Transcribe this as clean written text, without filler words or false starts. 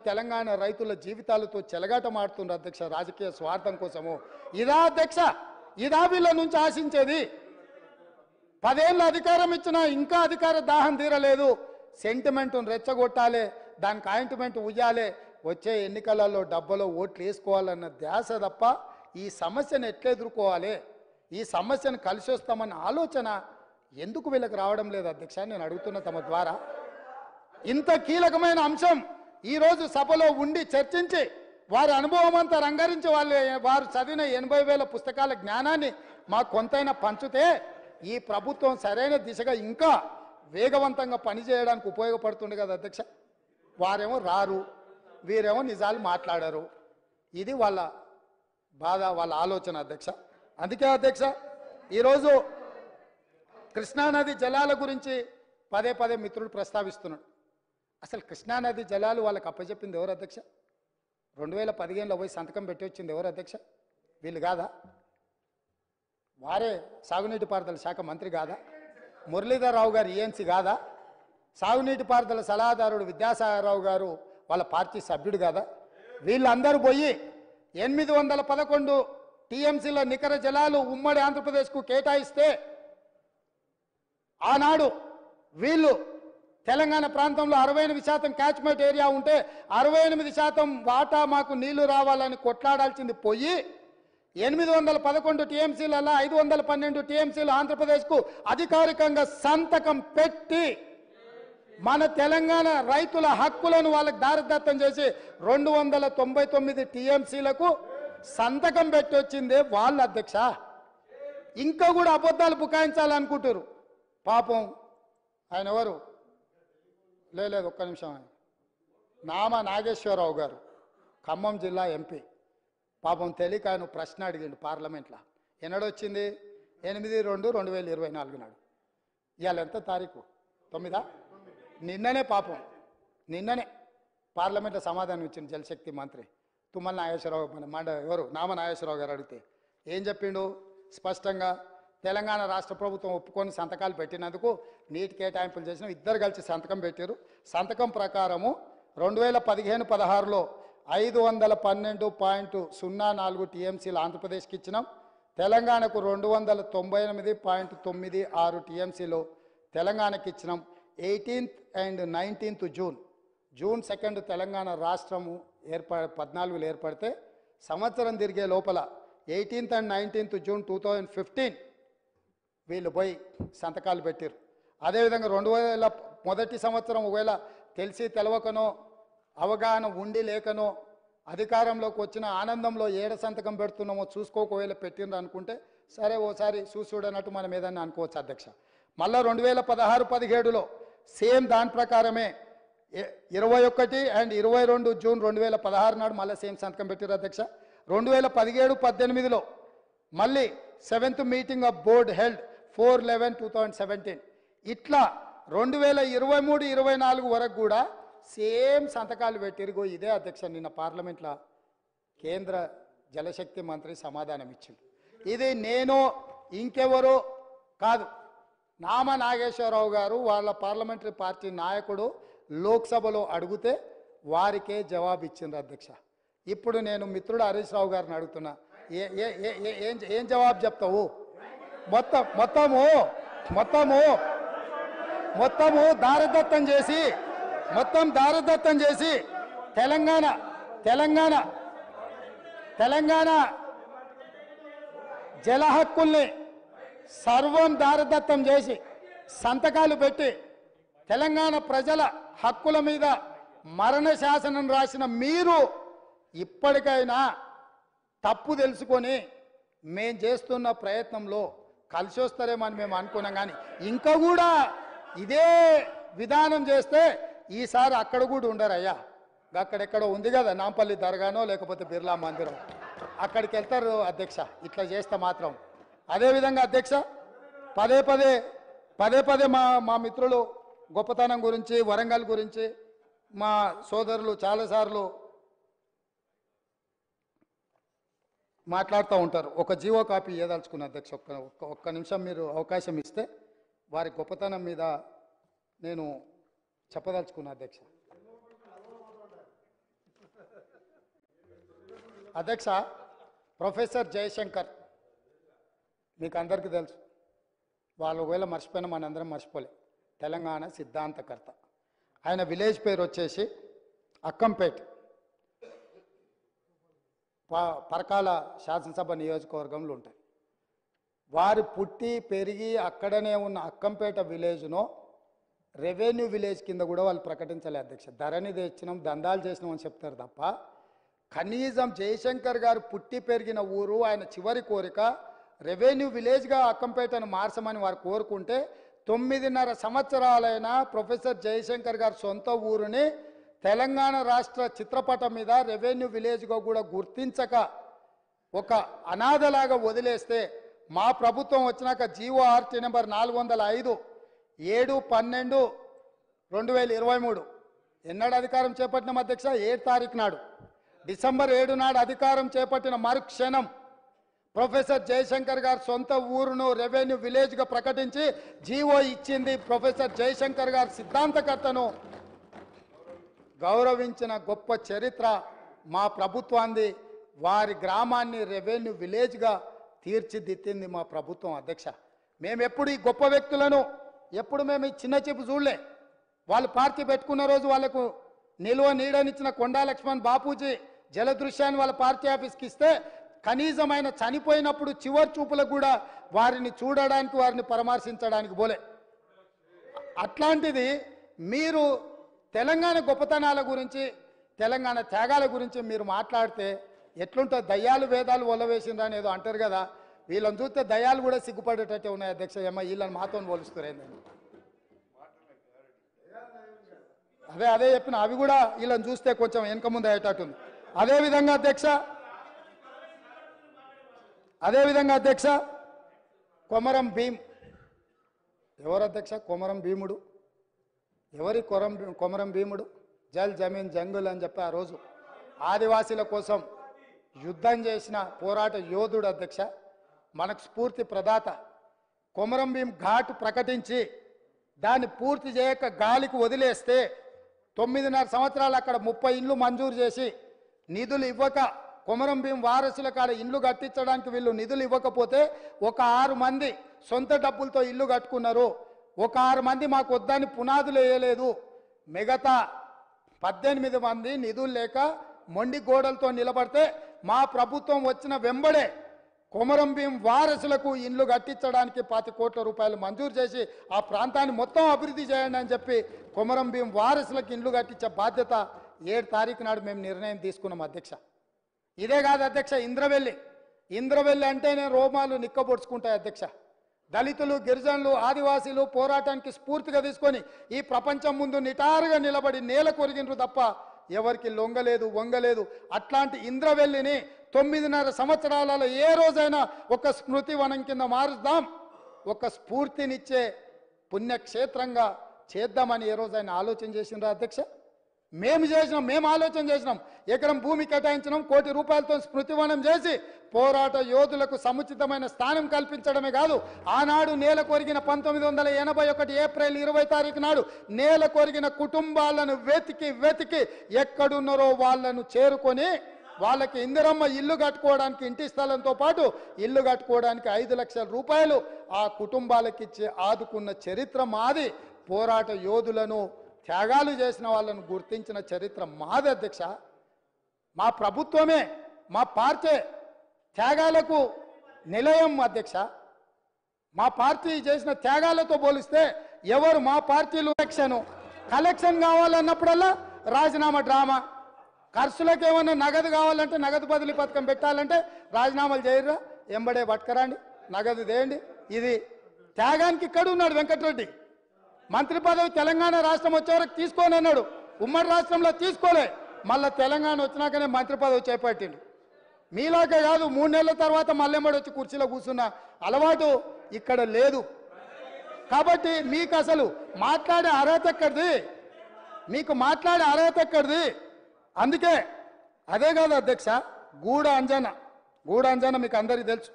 తెలంగాణ రైతుల జీవితాలతో చెలగాటమాడుతున్నారు అధ్యక్ష రాజకీయ స్వార్థం కోసము. ఇదా అధ్యక్ష, ఇదా వీళ్ళ నుంచి ఆశించేది? 10 ఏళ్ళు అధికారం ఇచ్చినా ఇంకా అధికార దాహం తీరలేదు. సెంటిమెంట్ను రెచ్చగొట్టాలి, దానికి ఆయింట్మెంట్ ఉయ్యాలి, వచ్చే ఎన్నికలలో డబ్బలో ఓట్లు వేసుకోవాలన్న ధ్యాస తప్ప ఈ సమస్యను ఎట్లా ఎదుర్కోవాలి, ఈ సమస్యను కలిసి వస్తామన్న ఆలోచన ఎందుకు వీళ్ళకి రావడం లేదు అధ్యక్ష? నేను అడుగుతున్న తమ ద్వారా. ఇంత కీలకమైన అంశం ఈరోజు సభలో ఉండి చర్చించి వారి అనుభవం అంతా రంగరించి వారు చదివిన 80,000 పుస్తకాల జ్ఞానాన్ని మాకు కొంతైనా పంచితే ఈ ప్రభుత్వం సరైన దిశగా ఇంకా వేగవంతంగా పనిచేయడానికి ఉపయోగపడుతుంది కదా అధ్యక్ష. వారేమో రారు, వీరేమో నిజాలు మాట్లాడారు. ఇది వాళ్ళ బాధ, వాళ్ళ ఆలోచన అధ్యక్ష. అందుకే అధ్యక్ష ఈరోజు కృష్ణానది జలాల గురించి పదే పదే మిత్రులు ప్రస్తావిస్తున్నాడు. అసలు కృష్ణానది జలాలు వాళ్ళకి అప్పచెప్పింది ఎవరు అధ్యక్ష? 2015లో పోయి సంతకం పెట్టి వచ్చింది ఎవరు అధ్యక్ష? వీళ్ళు కాదా? వారే సాగునీటి పారుదల శాఖ మంత్రి కాదా? మురళీధర్ రావు గారు ఈఎన్సీ కాదా? సాగునీటి పారుదల సలహాదారుడు విద్యాసాగరరావు గారు వాళ్ళ పార్టీ సభ్యుడు కాదా? వీళ్ళందరూ పోయి 811 టీఎంసీల నికర జలాలు ఉమ్మడి ఆంధ్రప్రదేశ్కు కేటాయిస్తే ఆనాడు వీళ్ళు తెలంగాణ ప్రాంతంలో 68% క్యాచ్మెంట్ ఏరియా ఉంటే 68% వాటా మాకు నీళ్లు రావాలని కొట్లాడాల్సింది పోయి 811 టీఎంసీలలో 512 టీఎంసీలు ఆంధ్రప్రదేశ్కు అధికారికంగా సంతకం పెట్టి మన తెలంగాణ రైతుల హక్కులను వాళ్ళకి దారిదత్తం చేసి 299 టీఎంసీలకు సంతకం పెట్టి వచ్చిందే వాళ్ళ అధ్యక్ష. ఇంకా కూడా అబద్ధాలు బుకాయించాలనుకుంటారు. పాపం ఆయన ఎవరు లేదు, ఒక్క నిమిషం. నామ నాగేశ్వరరావు గారు ఖమ్మం జిల్లా ఎంపీ. పాపం తెలియక ఆయన ప్రశ్న అడిగిండు పార్లమెంట్లో. ఎన్నడొచ్చింది? 8/2/2024 నాడు. ఇవాళ ఎంత తారీఖు? 9. నిన్ననే పాపం నిన్ననే పార్లమెంట్లో సమాధానం ఇచ్చింది జలశక్తి మంత్రి తుమ్మల నాగేశ్వరరావు. ఎవరు నామ నాగేశ్వరరావు గారు అడిగితే ఏం చెప్పిండు? స్పష్టంగా తెలంగాణ రాష్ట్ర ప్రభుత్వం ఒప్పుకొని సంతకాలు పెట్టినందుకు నీటి కేటాయింపులు చేసిన ఇద్దరు కలిసి సంతకం పెట్టారు. సంతకం ప్రకారము 2015-16లో 512.04 టీఎంసీలు ఆంధ్రప్రదేశ్కి ఇచ్చినాం. తెలంగాణకు 298.96 టీఎంసీలు తెలంగాణకి ఇచ్చినాం. 18th and 19th June 2 Telangana రాష్ట్రము 14లో ఏర్పడితే సంవత్సరం తిరిగే లోపల 18th and 19th జూన్ 2015 వీళ్ళు పోయి సంతకాలు పెట్టారు. అదేవిధంగా 2000 మొదటి సంవత్సరం ఒకవేళ తెలిసి తెలవకనో అవగాహన ఉండి లేకనో అధికారంలోకి వచ్చిన ఆనందంలో ఏడ సంతకం పెడుతున్నామో చూసుకోకవేళ పెట్టిండ్రు అనుకుంటే సరే ఓసారి చూడనట్టు మనం ఏదన్నా అనుకోవచ్చు అధ్యక్ష. మళ్ళీ 2016-17లో సేమ్ దాని ప్రకారమే 21 and 22 జూన్ 2016 నాడు మళ్ళీ సేమ్ సంతకం పెట్టారు అధ్యక్ష. 2017-18లో మళ్ళీ 7th meeting of board held 4/11/2017. ఇట్లా 2023-24 వరకు కూడా సేమ్ సంతకాలు పెట్టిరుగో. ఇదే అధ్యక్ష నిన్న పార్లమెంట్లో కేంద్ర జలశక్తి మంత్రి సమాధానం ఇచ్చింది. ఇది నేను ఇంకెవరో కాదు, నామ నాగేశ్వరరావు గారు వాళ్ళ పార్లమెంటరీ పార్టీ నాయకుడు లోక్సభలో అడిగితే వారికే జవాబు ఇచ్చిండ్రు అధ్యక్ష. ఇప్పుడు నేను మిత్రుడు హరీష్ రావు గారిని అడుగుతున్నా, ఏం జవాబు చెప్తావు? మొత్తము దారదత్తం చేసి తెలంగాణ జల హక్కుల్ని సర్వం దారదత్తం చేసి సంతకాలు పెట్టి తెలంగాణ ప్రజల హక్కుల మీద మరణ శాసనం రాసిన మీరు ఇప్పటికైనా తప్పు తెలుసుకొని మేం చేస్తున్న ప్రయత్నంలో కలిసి వస్తారేమని మేము అనుకున్నాం. కానీ ఇంకా కూడా ఇదే విధానం చేస్తే ఈసారి అక్కడ కూడా ఉండరయ్యా. అక్కడెక్కడో ఉంది కదా నాంపల్లి దర్గానో లేకపోతే బిర్లా మందిరం, అక్కడికి వెళ్తారు అధ్యక్ష ఇట్లా చేస్తే మాత్రం. అదేవిధంగా అధ్యక్ష పదే పదే మా మిత్రులు గొప్పతనం గురించి వరంగల్ గురించి మా సోదరులు చాలాసార్లు మాట్లాడుతూ ఉంటారు. ఒక జీవో కాపీ ఇవ్వదలుచుకున్న అధ్యక్ష, ఒక్క నిమిషం మీరు అవకాశం ఇస్తే వారి గొప్పతనం మీద నేను చెప్పదలుచుకున్నా అధ్యక్ష. అధ్యక్ష ప్రొఫెసర్ జయశంకర్ మీకు అందరికీ తెలుసు. వాళ్ళు ఒకవేళ మర్చిపోయినా మనందరం మర్చిపోలే. తెలంగాణ సిద్ధాంతకర్త. ఆయన విలేజ్ పేరు వచ్చేసి అక్కంపేట్, పరకాల శాసనసభ నియోజకవర్గంలో ఉంటాయి. వారు పుట్టి పెరిగి అక్కడనే ఉన్న అక్కంపేట విలేజ్ను రెవెన్యూ విలేజ్ కింద కూడా వాళ్ళు ప్రకటించలే అధ్యక్ష. ధరణి తెచ్చినాం, దందాలు చేసినాం అని చెప్తారు తప్ప కనీసం జయశంకర్ గారు పుట్టి పెరిగిన ఊరు, ఆయన చివరి కోరిక రెవెన్యూ విలేజ్గా అక్కంపేటను మార్చమని వారు కోరుకుంటే 9.5 సంవత్సరాలైన ప్రొఫెసర్ జయశంకర్ గారు సొంత ఊరుని తెలంగాణ రాష్ట్ర చిత్రపటం మీద రెవెన్యూ విలేజ్గా కూడా గుర్తించక ఒక అనాథలాగా వదిలేస్తే మా ప్రభుత్వం వచ్చినాక జీవో ఆర్టీ నెంబర్ 405 7/12/2023 ఎన్నడు అధికారం చేపట్టిన అధ్యక్ష 7 తారీఖు నాడు, డిసెంబర్ 7 నాడు అధికారం చేపట్టిన మరుక్షణం ప్రొఫెసర్ జయశంకర్ గారు సొంత ఊరును రెవెన్యూ విలేజ్గా ప్రకటించి జీవో ఇచ్చింది. ప్రొఫెసర్ జయశంకర్ గారు సిద్ధాంతకర్తను గౌరవించిన గొప్ప చరిత్ర మా ప్రభుత్వాన్ని. వారి గ్రామాన్ని రెవెన్యూ విలేజ్గా తీర్చిదిద్దింది మా ప్రభుత్వం అధ్యక్ష. మేము ఎప్పుడు ఈ గొప్ప వ్యక్తులను ఎప్పుడు మేము ఈ చిన్న చూపు చూడలే. వాళ్ళు పార్టీ పెట్టుకున్న రోజు వాళ్ళకు నిలువ నీడనిచ్చిన కొండా లక్ష్మణ్ బాపూజీ జలదృశ్యాన్ని వాళ్ళ పార్టీ ఆఫీస్కి ఇస్తే కనీసం ఆయన చనిపోయినప్పుడు చివరి చూపులకు కూడా వారిని చూడడానికి, వారిని పరామర్శించడానికి పోలే. అట్లాంటిది మీరు తెలంగాణ గొప్పతనాల గురించి, తెలంగాణ త్యాగాల గురించి మీరు మాట్లాడితే ఎట్లుంటుంది? దయ్యాలు వేదాలు ఒలవేసిందని ఏదో అంటారు కదా, వీళ్ళని చూస్తే దయ్యాలు కూడా సిగ్గుపడేటట్టే ఉన్నాయి అధ్యక్ష. ఏమో వీళ్ళని మాతో పోలుస్తున్నారేందని అదే చెప్పిన, అవి కూడా వీళ్ళని చూస్తే కొంచెం వెనక ముందు అయ్యేటట్టుంది. అదేవిధంగా అధ్యక్ష కొమరం భీం ఎవరు అధ్యక్ష? కొమరం భీముడు ఎవరి? కొమరం భీముడు జల్ జమీన్ జంగుల్ అని చెప్పి ఆ రోజు ఆదివాసీల కోసం యుద్ధం చేసిన పోరాట యోధుడు అధ్యక్ష. మనకు స్ఫూర్తి ప్రదాత. కొమరం భీం ఘాట్ ప్రకటించి దాన్ని పూర్తి చేయక గాలికి వదిలేస్తే 9.5 సంవత్సరాలు అక్కడ 30 ఇండ్లు మంజూరు చేసి నిధులు ఇవ్వక, కొమరం భీం వారసుల కాడ ఇండ్లు కట్టించడానికి వీళ్ళు నిధులు ఇవ్వకపోతే ఒక 6 మంది సొంత డబ్బులతో ఇల్లు కట్టుకున్నారు. ఒక 6 మంది మాకు వద్దని పునాదులు వేయలేదు. మిగతా 18 మంది నిధులు లేక మొండి గోడలతో నిలబడితే మా ప్రభుత్వం వచ్చిన వెంబడే కొమరం భీం వారసులకు ఇండ్లు కట్టించడానికి 20 కోట్ల రూపాయలు మంజూరు చేసి ఆ ప్రాంతాన్ని మొత్తం అభివృద్ధి చేయండి అని చెప్పి కొమరం భీం వారసులకు ఇండ్లు కట్టించే బాధ్యత 7 తారీఖు నాడు మేము నిర్ణయం తీసుకున్నాం అధ్యక్ష. ఇదే కాదు అధ్యక్ష, ఇంద్రవెల్లి అంటేనే రోమాలు నిక్కబొడుచుకుంటాయి అధ్యక్ష. దళితులు, గిరిజనులు, ఆదివాసీలు పోరాటానికి స్ఫూర్తిగా తీసుకొని ఈ ప్రపంచం ముందు నిటారుగా నిలబడి నేల కొరిగినరు తప్ప ఎవరికి లొంగలేదు, వంగలేదు. అట్లాంటి ఇంద్రవెల్లిని 9.5 సంవత్సరాలలో ఏ రోజైనా ఒక స్మృతి వనం కింద మారుద్దాం, ఒక స్ఫూర్తినిచ్చే పుణ్యక్షేత్రంగా చేద్దామని ఏ రోజైనా ఆలోచన చేసినారా అధ్యక్ష? మేము ఆలోచన చేసినాం. ఎకరం భూమి కేటాయించినాం, 1 కోటి రూపాయలతో స్మృతివనం చేసి పోరాట యోధులకు సముచితమైన స్థానం కల్పించడమే కాదు, ఆనాడు నేల కొరిగిన 1981 ఏప్రిల్ 20 తారీఖు నాడు నేల కొరిగిన కుటుంబాలను వెతికి ఎక్కడున్నారో వాళ్ళను చేరుకొని వాళ్ళకి ఇందిరమ్మ ఇల్లు కట్టుకోవడానికి, ఇంటి స్థలంతో పాటు ఇల్లు కట్టుకోవడానికి 5 లక్షల రూపాయలు ఆ కుటుంబాలకు ఇచ్చి ఆదుకున్న చరిత్ర మాది. పోరాట యోధులను, త్యాగాలు చేసిన వాళ్ళను గుర్తించిన చరిత్ర మాది అధ్యక్ష. మా ప్రభుత్వమే, మా పార్టీ త్యాగాలకు నిలయం అధ్యక్ష. మా పార్టీ చేసిన త్యాగాలతో పోలిస్తే ఎవరు మా పార్టీలు కలెక్షన్ కావాలన్నప్పుడల్లా రాజీనామా డ్రామా, ఖర్చులకు ఏమన్నా నగదు కావాలంటే నగదు బదిలీ పథకం పెట్టాలంటే రాజీనామాలు చేయరా, ఎంబడే పట్టుకరండి, నగదు దేయండి. ఇది త్యాగానికి ఇక్కడ ఉన్నాడు వెంకటరెడ్డి. మంత్రి పదవి తెలంగాణ రాష్ట్రం వచ్చే వరకు తీసుకోని అన్నాడు, ఉమ్మడి రాష్ట్రంలో తీసుకోలే, మళ్ళీ తెలంగాణ వచ్చినాకనే మంత్రి పదవి చేపట్టిండు. మీలాగే కాదు, 3 నెలల తర్వాత మళ్ళెంబడి వచ్చి కుర్చీలో కూర్చున్న అలవాటు ఇక్కడ లేదు. కాబట్టి మీకు అసలు మాట్లాడే అర్హత ఎక్కడిది? మీకు మాట్లాడే అర్హత ఎక్కడిది? అందుకే అదే కాదు అధ్యక్ష, గూడ అంజన మీకు అందరికీ తెలుసు.